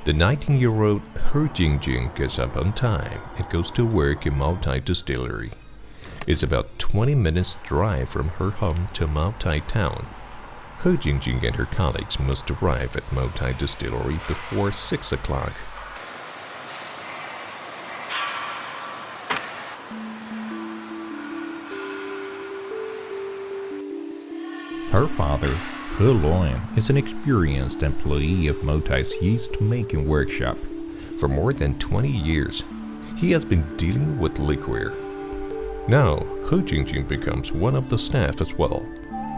The 19-year-old He Jingjing gets up on time and goes to work in Moutai Distillery. It's about 20 minutes drive from her home to Moutai town. He Jingjing and her colleagues must arrive at Moutai Distillery before 6 o'clock. Her father, He Luan, is an experienced employee of Moutai's yeast-making workshop. For more than 20 years, he has been dealing with liquor. Now, He Jingjing becomes one of the staff as well.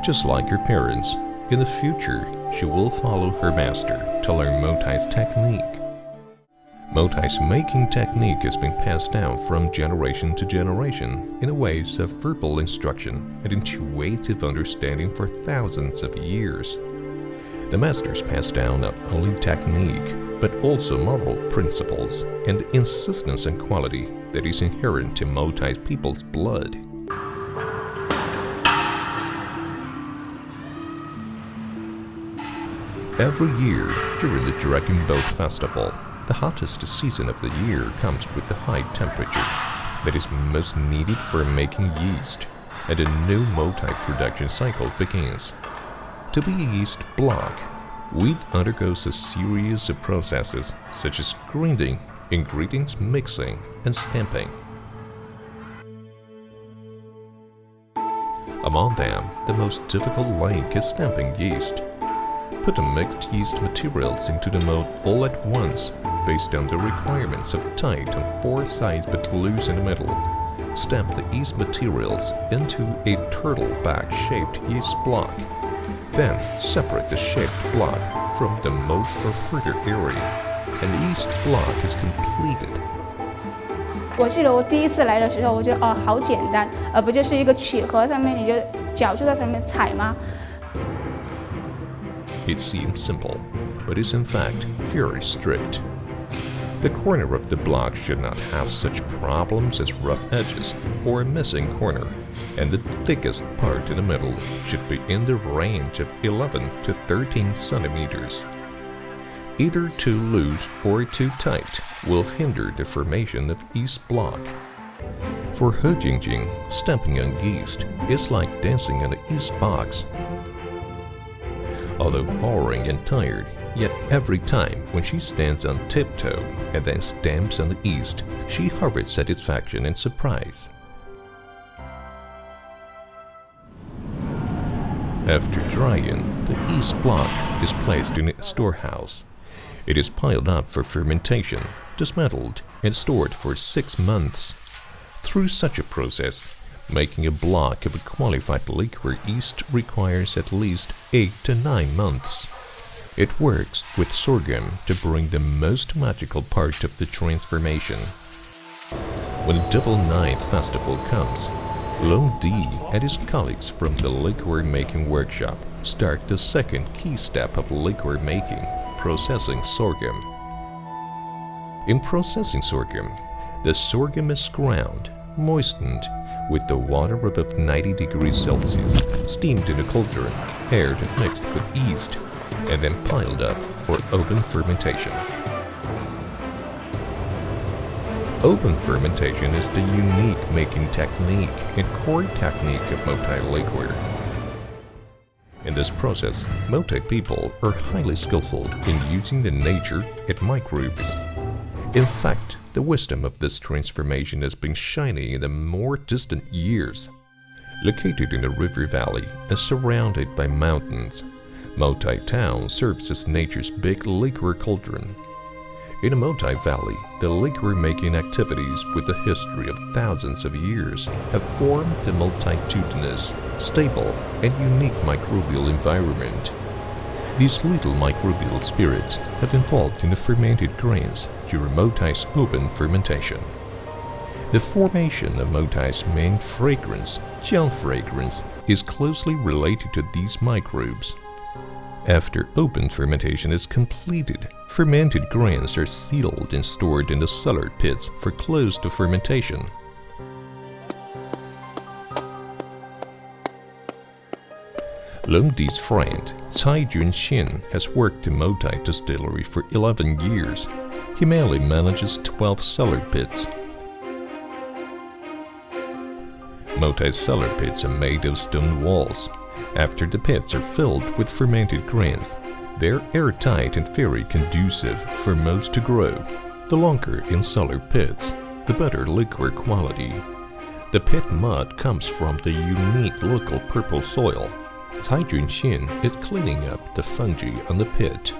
Just like her parents, in the future, she will follow her master to learn Moutai's technique. Moutai's making technique has been passed down from generation to generation in ways of verbal instruction and intuitive understanding for thousands of years. The masters pass down not only technique, but also moral principles and insistence on quality that is inherent in Moutai people's blood. Every year, during the Dragon Boat Festival, the hottest season of the year comes with the high temperature that is most needed for making yeast, and a new Moutai production cycle begins. To be a yeast block, wheat undergoes a series of processes such as grinding, ingredients mixing, and stamping. Among them, the most difficult link is stamping yeast. Put the mixed yeast materials into the mold all at once, based on the requirements of tight on 4 sides but loose in the middle. Stamp the yeast materials into a turtle-back-shaped yeast block. Then separate the shaped block from the mold for further airing, and the yeast block is completed. 我记得我第一次来的时候，我觉得好简单，不就是一个曲盒上面你就脚就在上面踩吗？ It seems simple, but is in fact very strict. The corner of the block should not have such problems as rough edges or a missing corner, and the thickest part in the middle should be in the range of 11 to 13 centimeters. Either too loose or too tight will hinder the formation of yeast block. For He Jingjing, stamping on yeast is like dancing on a yeast box. Although boring and tired, yet every time when she stands on tiptoe and then stamps on the yeast, she harvests satisfaction and surprise. After drying, the yeast block is placed in a storehouse. It is piled up for fermentation, dismantled, and stored for 6 months. Through such a process, making a block of a qualified liquor yeast requires at least 8 to 9 months. It works with sorghum to bring the most magical part of the transformation. When Double Ninth Festival comes, Long Di and his colleagues from the liquor-making workshop start the second key step of liquor making, processing sorghum. In processing sorghum, the sorghum is ground, moistened with the water above 90 degrees Celsius, steamed in a cauldron, aired and mixed with yeast, and then piled up for open fermentation. Open fermentation is the unique making technique and core technique of Moutai liquor. In this process, Moutai people are highly skillful in using the nature and microbes. In fact, the wisdom of this transformation has been shining in the more distant years. Located in a river valley and surrounded by mountains, Moutai town serves as nature's big liquor cauldron. In the Moutai Valley, the liquor-making activities with a history of thousands of years have formed a multitudinous, stable, and unique microbial environment. These little microbial spirits have evolved into fermented grains during Moutai's open fermentation. The formation of Moutai's main fragrance, jiang fragrance, is closely related to these microbes. After open fermentation is completed, fermented grains are sealed and stored in the cellar pits for close to fermentation. Longdi's friend, Cai Junxin, has worked in Moutai Distillery for 11 years. He mainly manages 12 cellar pits. Moutai's cellar pits are made of stone walls. After the pits are filled with fermented grains, they're airtight and very conducive for moats to grow. The longer in cellar pits, the better liquor quality. The pit mud comes from the unique local purple soil. Cai Junxin is cleaning up the fungi on the pit.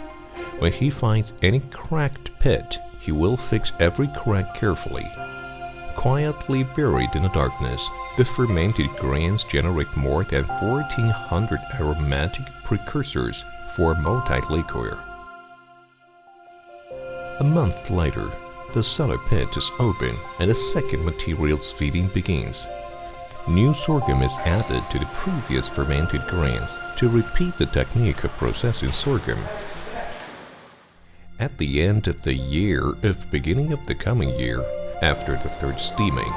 When he finds any cracked pit, he will fix every crack carefully. Quietly buried in the darkness, the fermented grains generate more than 1,400 aromatic precursors for Moutai liquor. A month later, the cellar pit is open and the second materials feeding begins. New sorghum is added to the previous fermented grains to repeat the technique of processing sorghum. At the end of the year, beginning of the coming year, after the third steaming,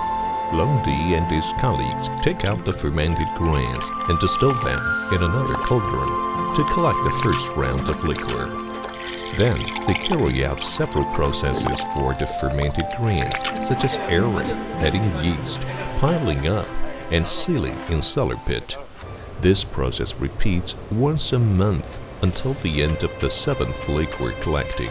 Longdi and his colleagues take out the fermented grains and distill them in another cauldron to collect the first round of liquor. Then they carry out several processes for the fermented grains, such as airing, adding yeast, piling up, and sealing in cellar pit. This process repeats once a month until the end of the 7th liquor collecting.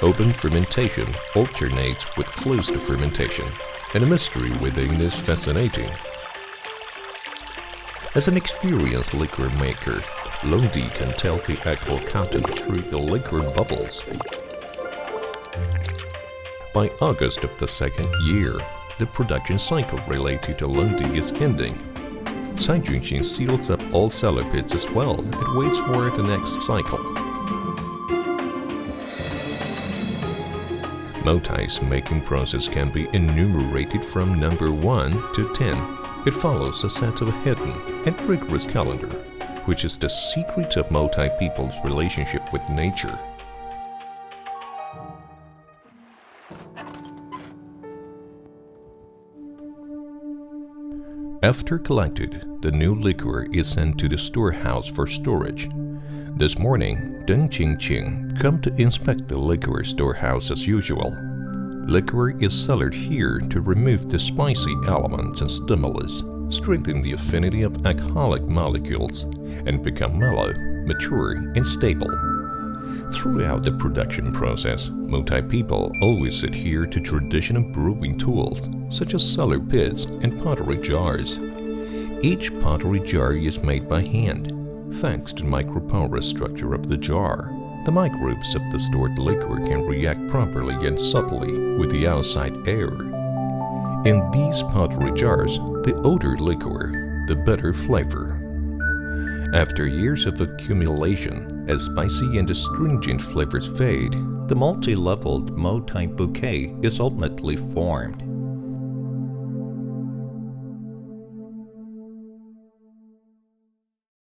Open fermentation alternates with closed fermentation, and the mystery within is fascinating. As an experienced liquor maker, Longdi can tell the alcohol content through the liquor bubbles. By August of the second year, the production cycle related to Longdi is ending. Cai Junxin seals up all cellar pits as well and waits for the next cycle. Moutai's making process can be enumerated from number 1 to 10. It follows a set of hidden and rigorous calendar, which is the secret of Moutai people's relationship with nature. After collected, the new liquor is sent to the storehouse for storage. This morning, Deng Qingqing come to inspect the liquor storehouse as usual. Liquor is cellared here to remove the spicy elements and stimulus, strengthen the affinity of alcoholic molecules, and become mellow, mature, and stable. Throughout the production process, Moutai people always adhere to traditional brewing tools, such as cellar pits and pottery jars. Each pottery jar is made by hand. Thanks to the microporous structure of the jar, the microbes of the stored liquor can react properly and subtly with the outside air. In these pottery jars, the older liquor, the better flavor. After years of accumulation, as spicy and astringent flavors fade, the multi-leveled Moutai bouquet is ultimately formed.